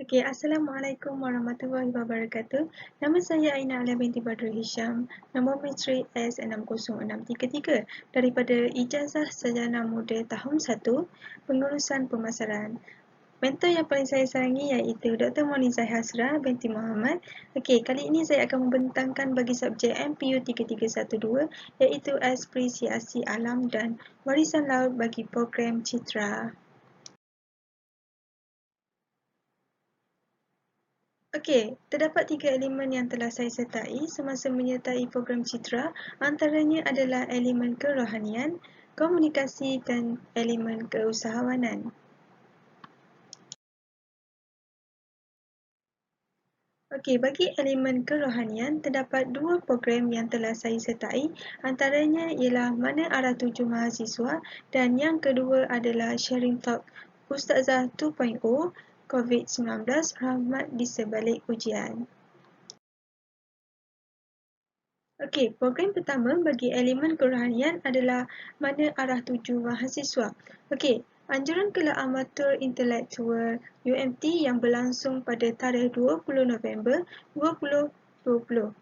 Okey, Assalamualaikum warahmatullahi wabarakatuh. Nama saya Aina Alia binti Badrul Hisham. Nombor matrik S60633 daripada Ijazah Sarjana Muda tahun 1, Pengurusan Pemasaran. Mentor yang paling saya sayangi iaitu Dr. Moniza Hasra binti Muhammad. Okey, kali ini saya akan membentangkan bagi subjek MPU 3312 iaitu Apresiasi Alam dan Warisan Laut bagi program Citra. Okey, terdapat 3 elemen yang telah saya sertai semasa menyertai program Citra, antaranya adalah elemen kerohanian, komunikasi dan elemen keusahawanan. Okey, bagi elemen kerohanian, terdapat 2 program yang telah saya sertai, antaranya ialah Mana Arah Tuju Mahasiswa dan yang kedua adalah Sharing Talk Ustazah 2.0 COVID-19 Rahmat di Sebalik Ujian. Okey, program pertama bagi elemen kerohanian adalah Mana Arah Tuju Mahasiswa. Okey, anjuran kelab amatur intelektual UMT yang berlangsung pada tarikh 20 November 2020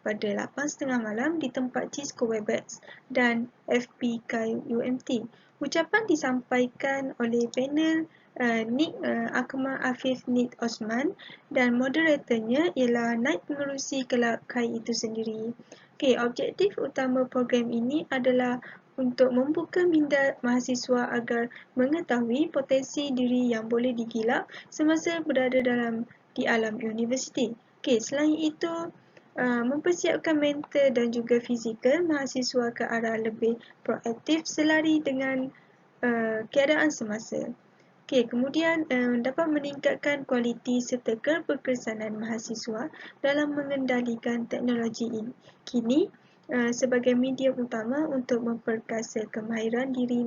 pada 8.30 malam di tempat Cisco Webex dan FPK UMT. Ucapan disampaikan oleh panel Nik Akmal Afif Nik Osman dan moderatornya ialah naib pengerusi kelab KAI itu sendiri. Okey, objektif utama program ini adalah untuk membuka minda mahasiswa agar mengetahui potensi diri yang boleh digilap semasa berada di alam universiti. Okey, selain itu mempersiapkan mental dan juga fizikal mahasiswa ke arah lebih proaktif selari dengan keadaan semasa. Okey, kemudian dapat meningkatkan kualiti serta keberkesanan mahasiswa dalam mengendalikan teknologi ini. Kini sebagai medium utama untuk memperkasa kemahiran diri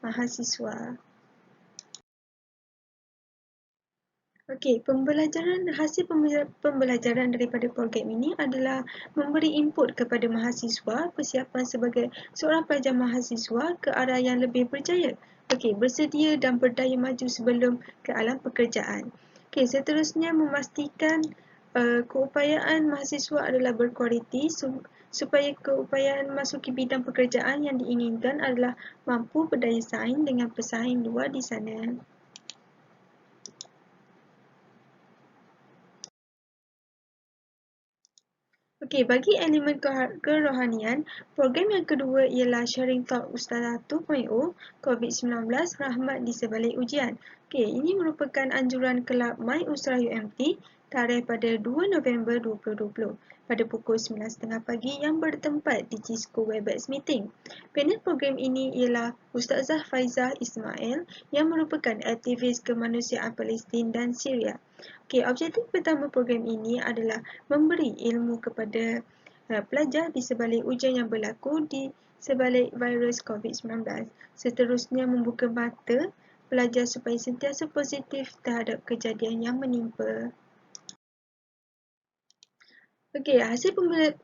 mahasiswa. Okey, hasil pembelajaran daripada program ini adalah memberi input kepada mahasiswa persiapan sebagai seorang pelajar mahasiswa ke arah yang lebih berjaya. Okey, bersedia dan berdaya maju sebelum ke alam pekerjaan. Okey, seterusnya memastikan keupayaan mahasiswa adalah berkualiti supaya keupayaan masuki bidang pekerjaan yang diinginkan adalah mampu berdaya saing dengan pesaing luar di sana. Okey, bagi elemen kerohanian, program yang kedua ialah Sharing Talk Ustazah 2.0 COVID-19 Rahmat di Sebalik Ujian. Okey, ini merupakan anjuran kelab My Usrah UMT tarikh pada 2 November 2020 pada pukul 9.30 pagi yang bertempat di Cisco Webex Meeting. Panel program ini ialah Ustazah Faizah Ismail yang merupakan aktivis kemanusiaan Palestin dan Syria. Okey, objektif pertama program ini adalah memberi ilmu kepada pelajar di sebalik ujian yang berlaku di sebalik virus COVID-19. Seterusnya membuka mata pelajar supaya sentiasa positif terhadap kejadian yang menimpa. Okey, hasil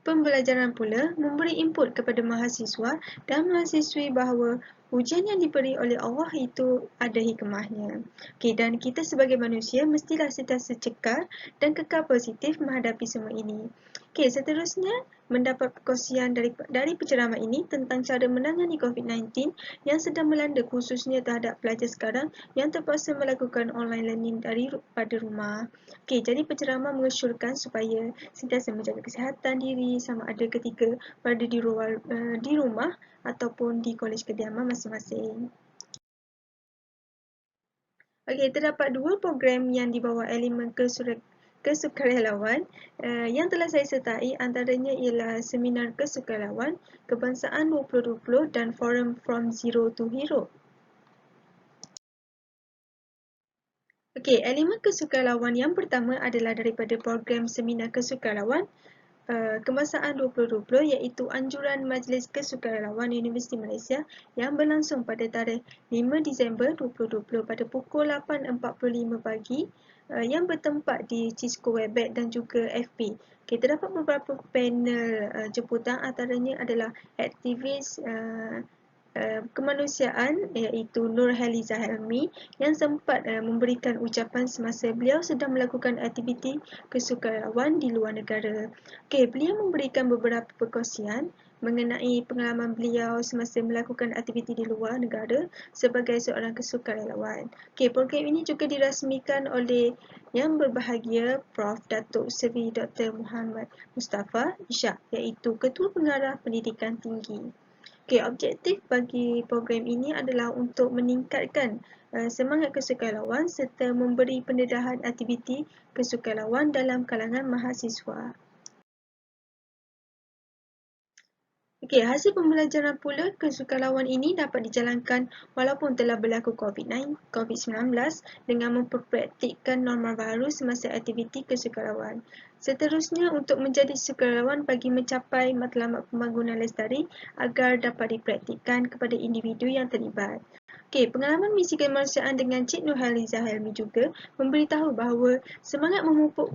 pembelajaran pula memberi input kepada mahasiswa dan mahasiswi bahawa ujian yang diberi oleh Allah itu ada hikmahnya. Okey, dan kita sebagai manusia mestilah sentiasa cekal dan kekal positif menghadapi semua ini. Okey, seterusnya mendapat perkongsian dari penceramah ini tentang cara menangani COVID-19 yang sedang melanda khususnya terhadap pelajar sekarang yang terpaksa melakukan online learning pada rumah. Okey, jadi penceramah mengesyorkan supaya sentiasa menjaga kesihatan diri sama ada ketika berada di rumah ataupun di kolej kediaman masing-masing. Okey, terdapat 2 program yang di bawah elemen kesukarelawan yang telah saya sertai, antaranya ialah Seminar Kesukarelawan Kebangsaan 2020 dan Forum From Zero to Hero. Okey, elemen kesukarelawan yang pertama adalah daripada program Seminar Kesukarelawan Kebangsaan 2020 iaitu anjuran Majlis Kesukarelawan Universiti Malaysia yang berlangsung pada tarikh 5 Disember 2020 pada pukul 8.45 pagi yang bertempat di Cisco Webex dan juga FP. Okay, terdapat beberapa panel jemputan, antaranya adalah aktivis kemanusiaan iaitu Nur Haliza Helmi yang sempat memberikan ucapan semasa beliau sedang melakukan aktiviti kesukarelawan di luar negara. Okey, beliau memberikan beberapa perkongsian mengenai pengalaman beliau semasa melakukan aktiviti di luar negara sebagai seorang kesukarelawan. Okey, program ini juga dirasmikan oleh Yang Berbahagia Prof. Datuk Seri Dr. Muhammad Mustafa Ishak iaitu Ketua Pengarah Pendidikan Tinggi. Okey, objektif bagi program ini adalah untuk meningkatkan semangat kesukarelawan serta memberi pendedahan aktiviti kesukarelawan dalam kalangan mahasiswa. Okey, hasil pembelajaran pula kesukarelawan ini dapat dijalankan walaupun telah berlaku COVID-19 dengan memperpraktikkan norma baru semasa aktiviti kesukarelawan. Seterusnya, untuk menjadi sukarelawan bagi mencapai matlamat pembangunan lestari agar dapat dipraktikkan kepada individu yang terlibat. Okey, pengalaman misi kemanusiaan dengan Cik Nurhaliza Helmi juga memberitahu bahawa semangat memupuk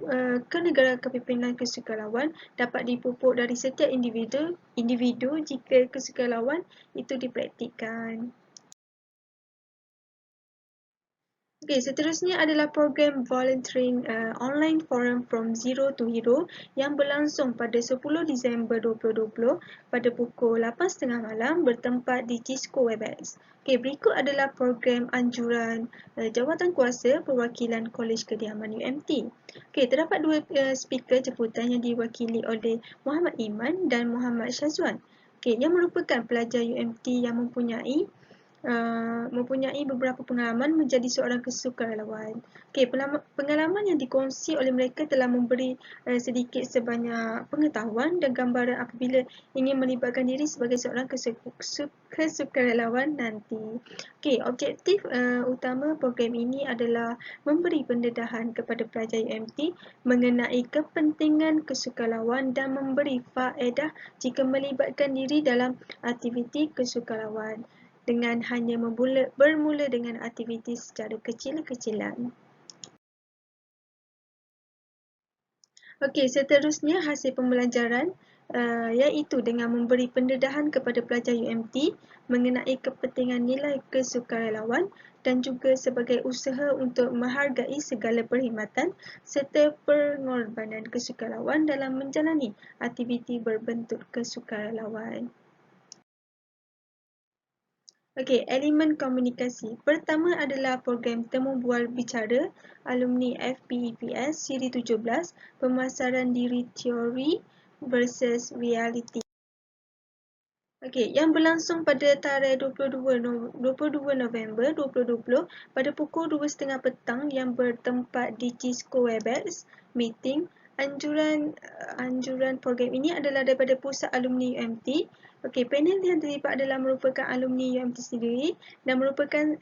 kenegaraan kepimpinan kesukarelawan dapat dipupuk dari setiap individu jika kesukarelawan itu dipraktikkan. Okey, seterusnya adalah program Volunteering Online Forum from Zero to Hero yang berlangsung pada 10 Disember 2020 pada pukul 8.30 malam bertempat di Cisco WebEx. Okey, berikut adalah program anjuran Jawatankuasa Perwakilan Kolej Kediaman UMT. Okey, terdapat dua speaker jemputan yang diwakili oleh Muhammad Iman dan Muhammad Syazwan. Okey, yang merupakan pelajar UMT yang mempunyai beberapa pengalaman menjadi seorang kesukarelawan. Okey, pengalaman yang dikongsi oleh mereka telah memberi sedikit sebanyak pengetahuan dan gambaran apabila ingin melibatkan diri sebagai seorang kesukarelawan nanti. Okey, objektif utama program ini adalah memberi pendedahan kepada pelajar UMT mengenai kepentingan kesukarelawan dan memberi faedah jika melibatkan diri dalam aktiviti kesukarelawan dengan hanya bermula dengan aktiviti secara kecil-kecilan. Okey, seterusnya hasil pembelajaran iaitu dengan memberi pendedahan kepada pelajar UMT mengenai kepentingan nilai kesukarelawan dan juga sebagai usaha untuk menghargai segala perkhidmatan serta pengorbanan kesukarelawan dalam menjalani aktiviti berbentuk kesukarelawan. Okey, elemen komunikasi. Pertama adalah program temu bual bicara alumni FPEPS Siri 17, pemasaran diri teori versus reality. Okey, yang berlangsung pada tarikh 22 November 2020 pada pukul 2.30 petang yang bertempat di Cisco WebEx meeting. Anjuran program ini adalah daripada Pusat Alumni UMT. Okey, panel yang terlibat adalah merupakan alumni UMT sendiri dan merupakan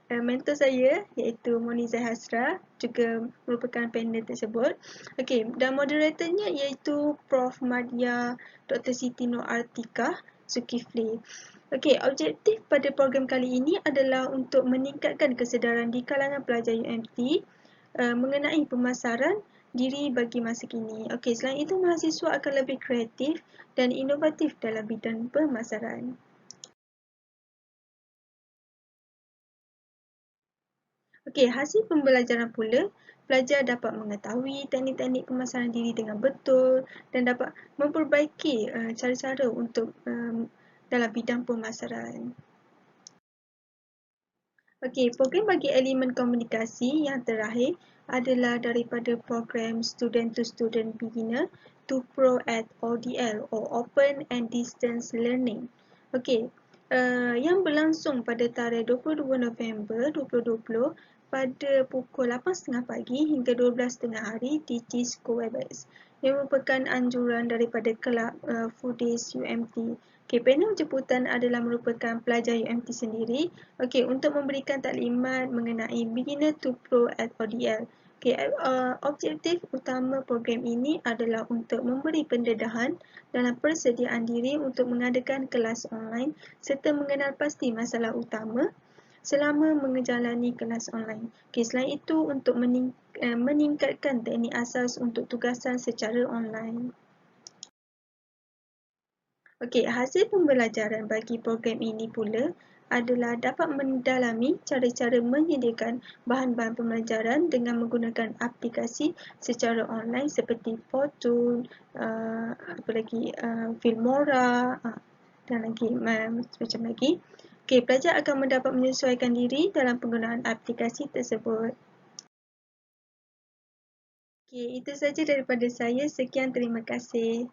mentor saya iaitu Moniza Hasra juga merupakan panel tersebut. Okey, dan moderatornya iaitu Prof Madya Dr. Siti Nur Artika Zulkifli. Okey, objektif pada program kali ini adalah untuk meningkatkan kesedaran di kalangan pelajar UMT mengenai pemasaran diri bagi masa kini. Okey, selain itu mahasiswa akan lebih kreatif dan inovatif dalam bidang pemasaran. Okey, hasil pembelajaran pula, pelajar dapat mengetahui teknik-teknik pemasaran diri dengan betul dan dapat memperbaiki cara-cara untuk dalam bidang pemasaran. Okey, program bagi elemen komunikasi yang terakhir adalah daripada program Student to Student Beginner to Pro at ODL or Open and Distance Learning. Okey, yang berlangsung pada tarikh 22 November 2020 pada pukul 8.30 pagi hingga 12.30 hari di Cisco WebEx yang merupakan anjuran daripada Kelab Foodies UMT. Okey, panel jemputan adalah merupakan pelajar UMT sendiri. Okey, untuk memberikan taklimat mengenai Beginner to Pro at ODL. Okey, objektif utama program ini adalah untuk memberi pendedahan dalam persediaan diri untuk mengadakan kelas online serta mengenal pasti masalah utama selama menjalani kelas online. Okey, selain itu untuk meningkatkan teknik asas untuk tugasan secara online. Okey, hasil pembelajaran bagi program ini pula adalah dapat mendalami cara-cara menyediakan bahan-bahan pembelajaran dengan menggunakan aplikasi secara online seperti Fortune, Filmora, dan lagi macam lagi. Okey, pelajar akan mendapat menyesuaikan diri dalam penggunaan aplikasi tersebut. Okey, itu saja daripada saya. Sekian, terima kasih.